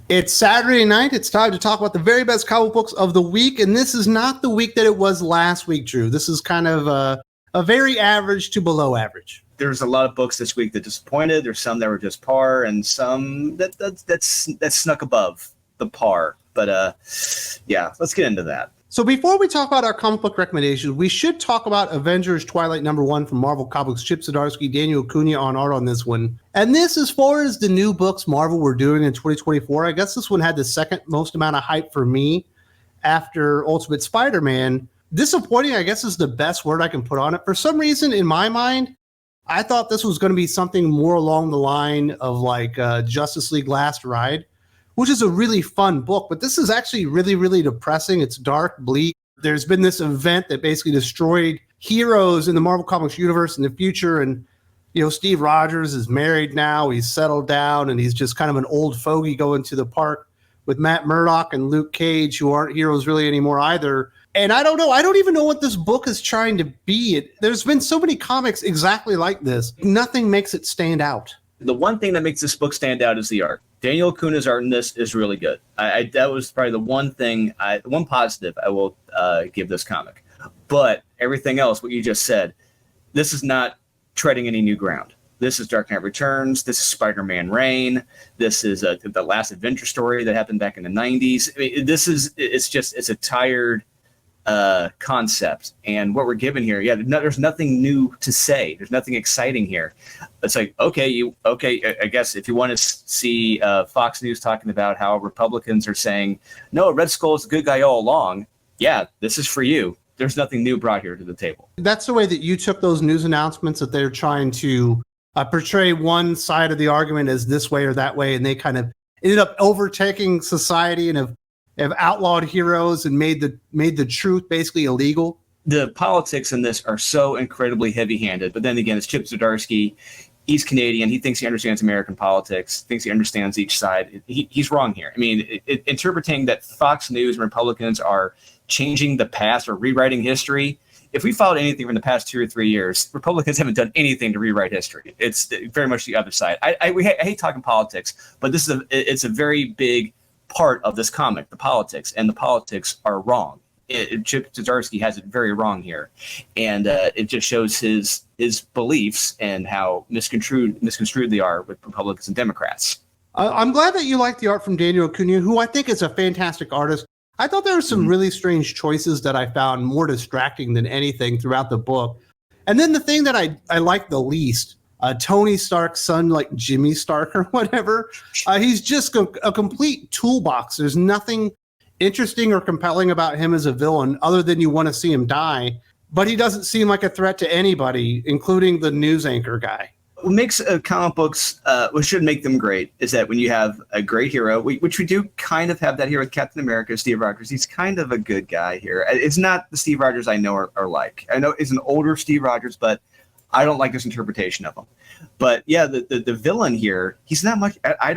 It's Saturday night. It's time to talk about the very best comic books of the week. And this is not the week that it was last week, Drew. This is kind of a very average to below average. There's a lot of books this week that disappointed. There's some that were just par and some that snuck above the par. But yeah, let's get into that. So before we talk about our comic book recommendations, we should talk about Avengers Twilight #1 from Marvel Comics. Chip Zdarsky, Daniel Acuna on art on this one. And this, as far as the new books Marvel were doing in 2024, I guess this one had the second most amount of hype for me after Ultimate Spider-Man. Disappointing, I guess, is the best word I can put on it. For some reason, in my mind, I thought this was going to be something more along the line of like Justice League Last Ride, which is a really fun book, but this is actually really, really depressing. It's dark, bleak. There's been this event that basically destroyed heroes in the Marvel Comics universe in the future. And, you know, Steve Rogers is married now. He's settled down and he's just kind of an old fogey going to the park with Matt Murdock and Luke Cage, who aren't heroes really anymore either. And I don't know. I don't even know what this book is trying to be. There's been so many comics exactly like this. Nothing makes it stand out. The one thing that makes this book stand out is the art. Daniel Acuna's art in this is really good. That was probably the one thing, one positive I will give this comic. But everything else, what you just said, this is not treading any new ground. This is Dark Knight Returns. This is Spider-Man Reign. This is the last adventure story that happened back in the 90s. I mean, it's a tired concept. And what we're given here, there's nothing new to say. There's nothing exciting here. It's like, okay, I guess if you want to see Fox News talking about how Republicans are saying, no, Red Skull is a good guy all along. Yeah, this is for you. There's nothing new brought here to the table. That's the way that you took those news announcements, that they're trying to portray one side of the argument as this way or that way. And they kind of ended up overtaking society and have outlawed heroes and made the truth basically illegal. The politics in this are so incredibly heavy-handed, but then again, it's Chip Zdarsky. He's Canadian. He thinks he understands American politics, thinks he understands each side. He's wrong here. I mean, interpreting that Fox News and Republicans are changing the past or rewriting history. If we followed anything from the past 2 or 3 years, Republicans haven't done anything to rewrite history. It's very much the other side. I hate talking politics, but it's a very big part of this comic, the politics, and the politics are wrong. Chip Zdarsky has it very wrong here, and it just shows his beliefs and how misconstrued they are with Republicans and Democrats. I'm glad that you like the art from Daniel Acuna, who I think is a fantastic artist. I thought there were some really strange choices that I found more distracting than anything throughout the book. And then the thing that I like the least, Tony Stark's son, like Jimmy Stark or whatever, he's just a complete toolbox. There's nothing interesting or compelling about him as a villain other than you want to see him die. But he doesn't seem like a threat to anybody, including the news anchor guy. What makes comic books, what should make them great, is that when you have a great hero, which we do kind of have that here with Captain America, Steve Rogers. He's kind of a good guy here. It's not the Steve Rogers I know are like. I know it's an older Steve Rogers, but I don't like this interpretation of him. But yeah, the villain here, he's not much. I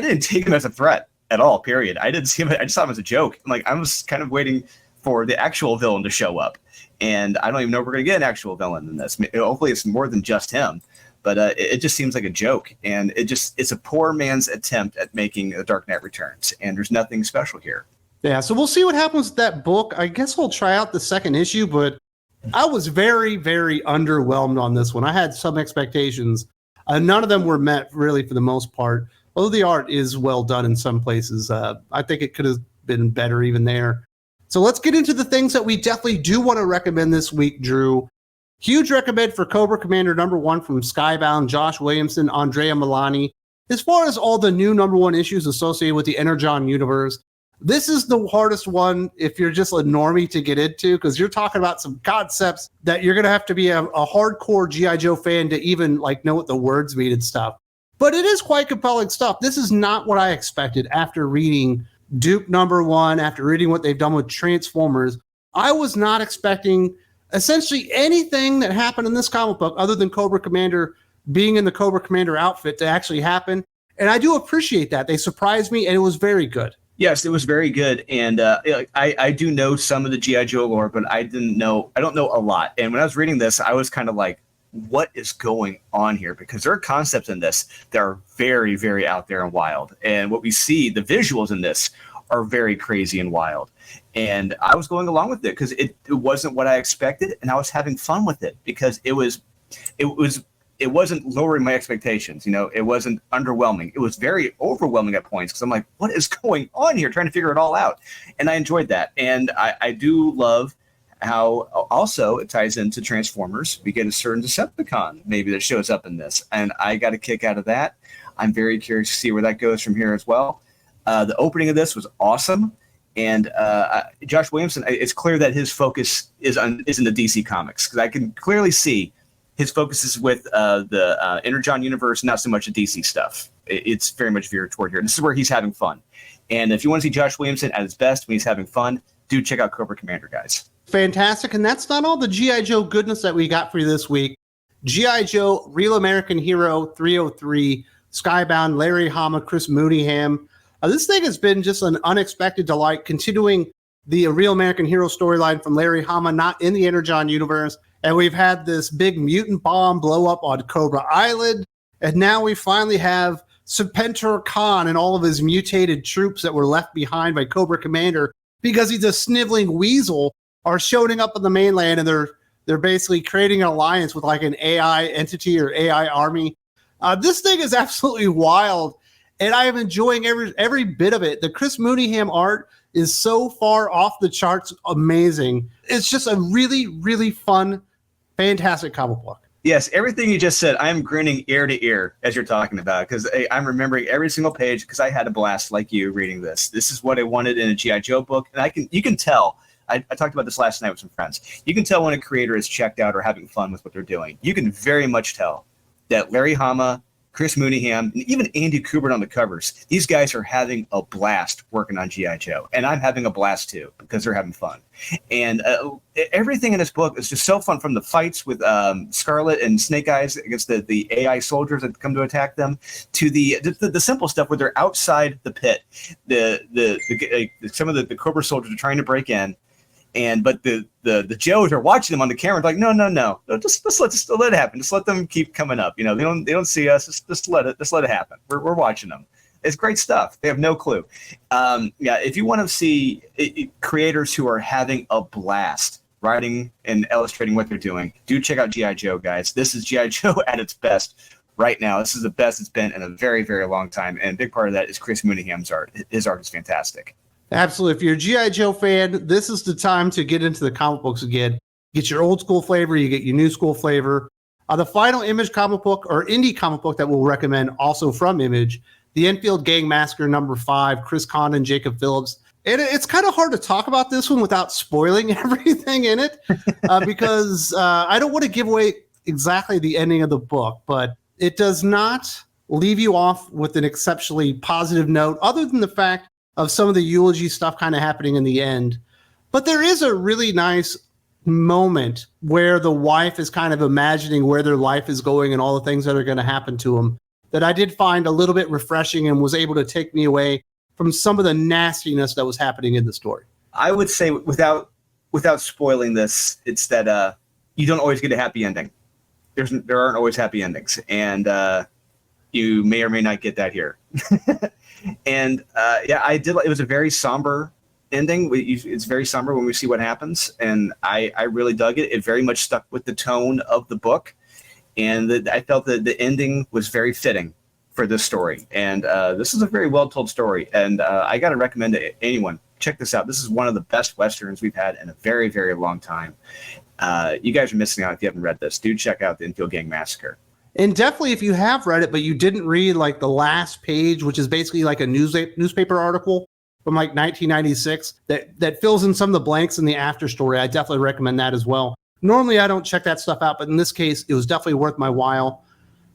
didn't take him as a threat at all, period. I didn't see him. I just saw him as a joke. I was kind of waiting for the actual villain to show up. And I don't even know if we're going to get an actual villain in this. Hopefully it's more than just him. But it just seems like a joke. And it's a poor man's attempt at making a Dark Knight Returns. And there's nothing special here. Yeah, so we'll see what happens with that book. I guess we'll try out the second issue, but I was very, very underwhelmed on this one. I had some expectations. None of them were met, really, for the most part. Although the art is well done in some places, I think it could have been better even there. So let's get into the things that we definitely do want to recommend this week, Drew. Huge recommend for Cobra Commander #1 from Skybound, Josh Williamson, Andrea Milani. As far as all the new #1 issues associated with the Energon universe, this is the hardest one if you're just a normie to get into, because you're talking about some concepts that you're going to have to be a hardcore G.I. Joe fan to even know what the words mean and stuff. But it is quite compelling stuff. This is not what I expected after reading Duke #1, after reading what they've done with Transformers. I was not expecting essentially anything that happened in this comic book other than Cobra Commander being in the Cobra Commander outfit to actually happen. And I do appreciate that. They surprised me, and it was very good. Yes, it was very good. And I do know some of the G.I. Joe lore, but I don't know a lot. And when I was reading this, I was kind of like, what is going on here? Because there are concepts in this that are very, very out there and wild. And what we see, the visuals in this are very crazy and wild. And I was going along with it because it wasn't what I expected, and I was having fun with it because it wasn't lowering my expectations. It wasn't underwhelming. It was very overwhelming at points because I'm like, what is going on here? Trying to figure it all out. And I enjoyed that. And I do love how also it ties into Transformers. We get a certain Decepticon maybe that shows up in this. And I got a kick out of that. I'm very curious to see where that goes from here as well. The opening of this was awesome. And Josh Williamson, it's clear that his focus is in the DC Comics because I can clearly see his focus is with the Energon universe, not so much the DC stuff. It's very much veered toward here. This is where he's having fun. And if you want to see Josh Williamson at his best when he's having fun, do check out Cobra Commander, guys. Fantastic. And that's not all the G.I. Joe goodness that we got for you this week. G.I. Joe, Real American Hero 303, Skybound, Larry Hama, Chris Mooneyham. This thing has been just an unexpected delight, continuing the Real American Hero storyline from Larry Hama, not in the Energon universe. And we've had this big mutant bomb blow up on Cobra Island. And now we finally have Serpentor Khan and all of his mutated troops that were left behind by Cobra Commander because he's a sniveling weasel are showing up on the mainland, and they're basically creating an alliance with like an AI entity or AI army. This thing is absolutely wild, and I am enjoying every bit of it. The Chris Mooneyham art is so far off the charts amazing. It's just a really, really fun, fantastic comic book. Yes, everything you just said, I'm grinning ear to ear as you're talking about because I'm remembering every single page because I had a blast like you reading this. This is what I wanted in a G.I. Joe book, and you can tell. I talked about this last night with some friends. You can tell when a creator is checked out or having fun with what they're doing. You can very much tell that Larry Hama, Chris Mooneyham, and even Andy Kubert on the covers, these guys are having a blast working on G.I. Joe. And I'm having a blast too because they're having fun. And everything in this book is just so fun, from the fights with Scarlet and Snake Eyes against the AI soldiers that come to attack them, to the simple stuff where they're outside the pit. Some of the Cobra soldiers are trying to break in. But the Joes are watching them on the camera, like, no, just let it happen. Just let them keep coming up. They don't see us. Just let it happen. We're watching them. It's great stuff. They have no clue. If you want to see creators who are having a blast writing and illustrating what they're doing, do check out G.I. Joe, guys. This is G.I. Joe at its best right now. This is the best it's been in a very, very long time. And a big part of that is Chris Mooneyham's art. His art is fantastic. Absolutely. If you're a G.I. Joe fan, this is the time to get into the comic books again. Get your old school flavor, you get your new school flavor. The final Image comic book, or indie comic book that we'll recommend also from Image, the Enfield Gang Massacre #5, Chris Condon, Jacob Phillips. And it's kind of hard to talk about this one without spoiling everything in it because I don't want to give away exactly the ending of the book, but it does not leave you off with an exceptionally positive note, other than the fact of some of the eulogy stuff kind of happening in the end. But there is a really nice moment where the wife is kind of imagining where their life is going and all the things that are going to happen to them that I did find a little bit refreshing and was able to take me away from some of the nastiness that was happening in the story. I would say without spoiling this, it's that you don't always get a happy ending. There aren't always happy endings. And you may or may not get that here. And I did. It was a very somber ending. It's very somber when we see what happens, and I really dug it. It very much stuck with the tone of the book, and I felt that the ending was very fitting for this story. And this is a very well told story, and I got to recommend to anyone, check this out. This is one of the best westerns we've had in a very, very long time. You guys are missing out if you haven't read this. Do check out the Enfield Gang Massacre. And definitely, if you have read it, but you didn't read like the last page, which is basically like a newspaper article from like 1996 that fills in some of the blanks in the after story, I definitely recommend that as well. Normally, I don't check that stuff out, but in this case, it was definitely worth my while.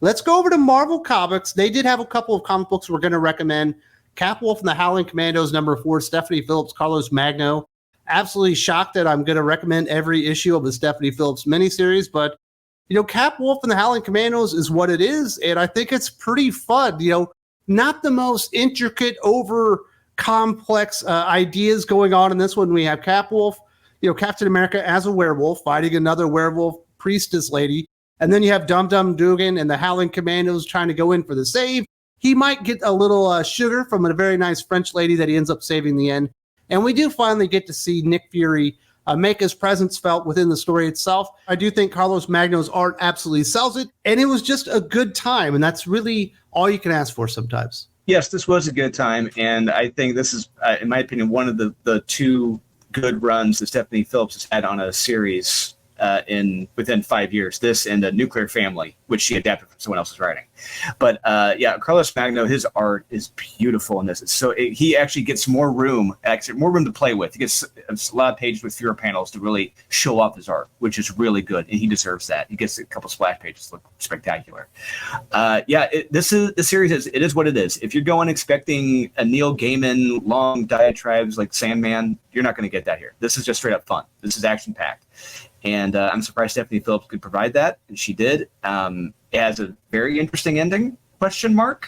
Let's go over to Marvel Comics. They did have a couple of comic books we're going to recommend. Capwolf and the Howling Commandos #4, Stephanie Phillips, Carlos Magno. Absolutely shocked that I'm going to recommend every issue of the Stephanie Phillips miniseries, but Capwolf and the Howling Commandos is what it is, and I think it's pretty fun. Not the most intricate, over complex ideas going on in this one. We have Capwolf, Captain America as a werewolf fighting another werewolf priestess lady And then you have Dum Dum Dugan and the Howling Commandos trying to go in for the save. He might get a little sugar from a very nice French lady that he ends up saving in the end. And we do finally get to see Nick Fury make his presence felt within the story itself. I do think Carlos Magno's art absolutely sells it, and it was just a good time, and that's really all you can ask for sometimes. Yes, this was a good time, and I think this is, in my opinion, one of the two good runs that Stephanie Phillips has had on a series within 5 years. This and the Nuclear Family, which she adapted from someone else's writing. But Carlos Magno, his art is beautiful in this. He actually gets more room to play with. He gets a lot of pages with fewer panels to really show off his art, which is really good, and he deserves that. He gets a couple splash pages that look spectacular. The series is what it is. If you're going expecting a Neil Gaiman long diatribes like Sandman, you're not going to get that here. This is just straight up fun. This is action packed. And I'm surprised Stephanie Phillips could provide that, and she did. It has a very interesting ending, ? But I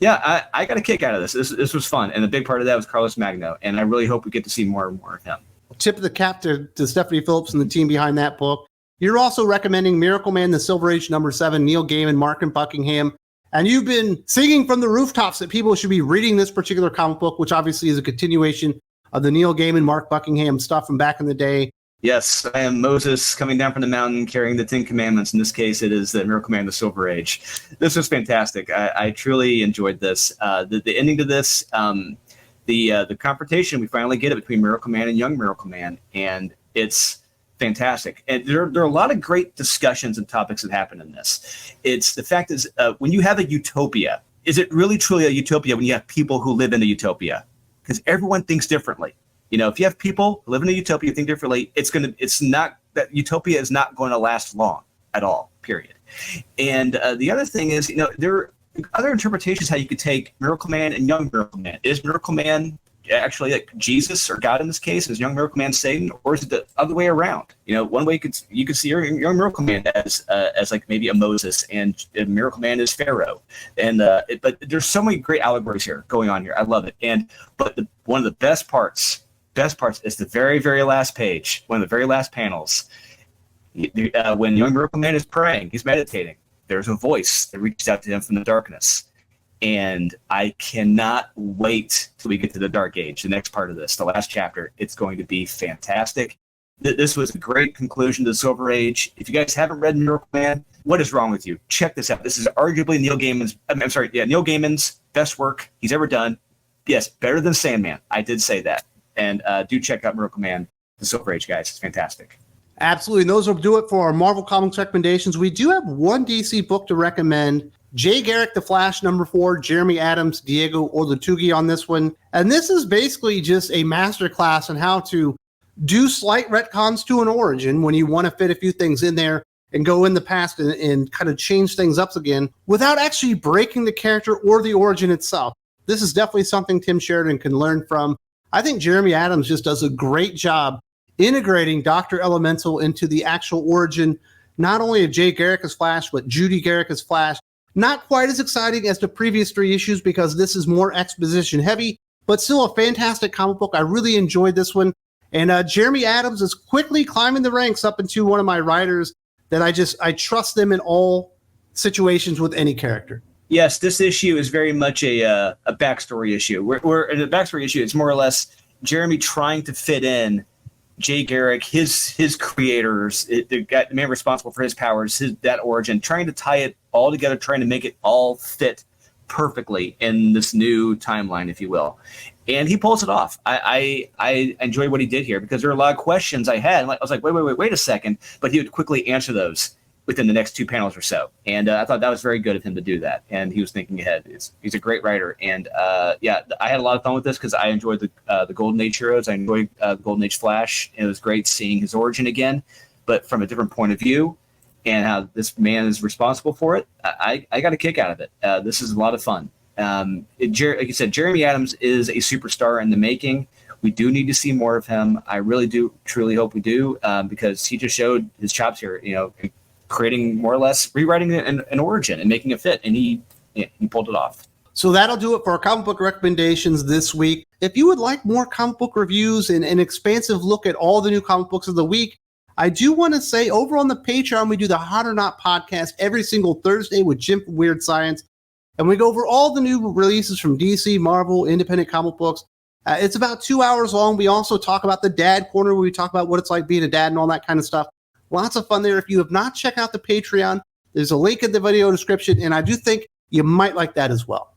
got a kick out of this. This was fun, and a big part of that was Carlos Magno, and I really hope we get to see more and more of him. Tip of the cap to Stephanie Phillips and the team behind that book. You're also recommending Miracleman, the Silver Age #7, Neil Gaiman, Mark and Buckingham, and you've been singing from the rooftops that people should be reading this particular comic book, which obviously is a continuation of the Neil Gaiman, Mark Buckingham stuff from back in the day. Yes, I am Moses coming down from the mountain carrying the 10 Commandments. In this case, it is the Miracleman, the Silver Age. This was fantastic. I truly enjoyed this. The ending to this, the confrontation, we finally get it between Miracleman and young Miracleman, and it's fantastic. And there are a lot of great discussions and topics that happen in this. The fact is, when you have a utopia, is it really truly a utopia when you have people who live in a utopia? Because everyone thinks differently. If you have people who live in a utopia think differently, that utopia is not going to last long at all, period. And the other thing is, there are other interpretations how you could take Miracleman and young Miracleman. Is Miracleman actually like Jesus or God in this case? Is young Miracleman Satan, or is it the other way around? One way you could see young Miracleman as like maybe a Moses, and Miracleman is Pharaoh. And but there's so many great allegories here going on here. I love it. But one of the best parts is the very, very last page, one of the very last panels. When young Miracleman is praying, he's meditating. There's a voice that reaches out to him from the darkness. And I cannot wait till we get to the Dark Age, the next part of this, the last chapter. It's going to be fantastic. This was a great conclusion to the Silver Age. If you guys haven't read Miracleman, what is wrong with you? Check this out. This is arguably Neil Gaiman's best work he's ever done. Yes, better than Sandman. I did say that. And do check out Miracleman, the Silver Age, guys. It's fantastic. Absolutely. And those will do it for our Marvel Comics recommendations. We do have one DC book to recommend. Jay Garrick, The Flash, #4, Jeremy Adams, Diego Orlatugi on this one. And this is basically just a masterclass on how to do slight retcons to an origin when you want to fit a few things in there and go in the past and kind of change things up again without actually breaking the character or the origin itself. This is definitely something Tim Sheridan can learn from. I think Jeremy Adams just does a great job integrating Dr. Elemental into the actual origin, not only of Jay Garrick as Flash, but Judy Garrick as Flash. Not quite as exciting as the previous 3 issues because this is more exposition heavy, but still a fantastic comic book. I really enjoyed this one. And Jeremy Adams is quickly climbing the ranks up into one of my writers that I trust them in all situations with any character. Yes, this issue is very much a backstory issue. We're in a backstory issue. It's more or less Jeremy trying to fit in Jay Garrick, his creators, the man responsible for his powers, that origin, trying to tie it all together, trying to make it all fit perfectly in this new timeline, if you will. And he pulls it off. I enjoy what he did here because there are a lot of questions I had. I was like, wait a second. But he would quickly answer those within the next 2 panels or so. And I thought that was very good of him to do that. And he was thinking ahead. He's a great writer. And I had a lot of fun with this because I enjoyed the Golden Age heroes. I enjoyed the Golden Age Flash. And it was great seeing his origin again, but from a different point of view and how this man is responsible for it. I got a kick out of it. This is a lot of fun. Like you said, Jeremy Adams is a superstar in the making. We do need to see more of him. I really do truly hope we do because he just showed his chops here, creating more or less rewriting an origin and making it fit, and he pulled it off. So that'll do it for our comic book recommendations this week. If you would like more comic book reviews and an expansive look at all the new comic books of the week, I do want to say over on the Patreon, we do the Hot or Not podcast every single Thursday with Jim from Weird Science. And we go over all the new releases from DC, Marvel, independent comic books. It's about 2 hours long. We also talk about the Dad Corner, where we talk about what it's like being a dad and all that kind of stuff. Lots of fun there. If you have not checked out the Patreon, there's a link in the video description, and I do think you might like that as well.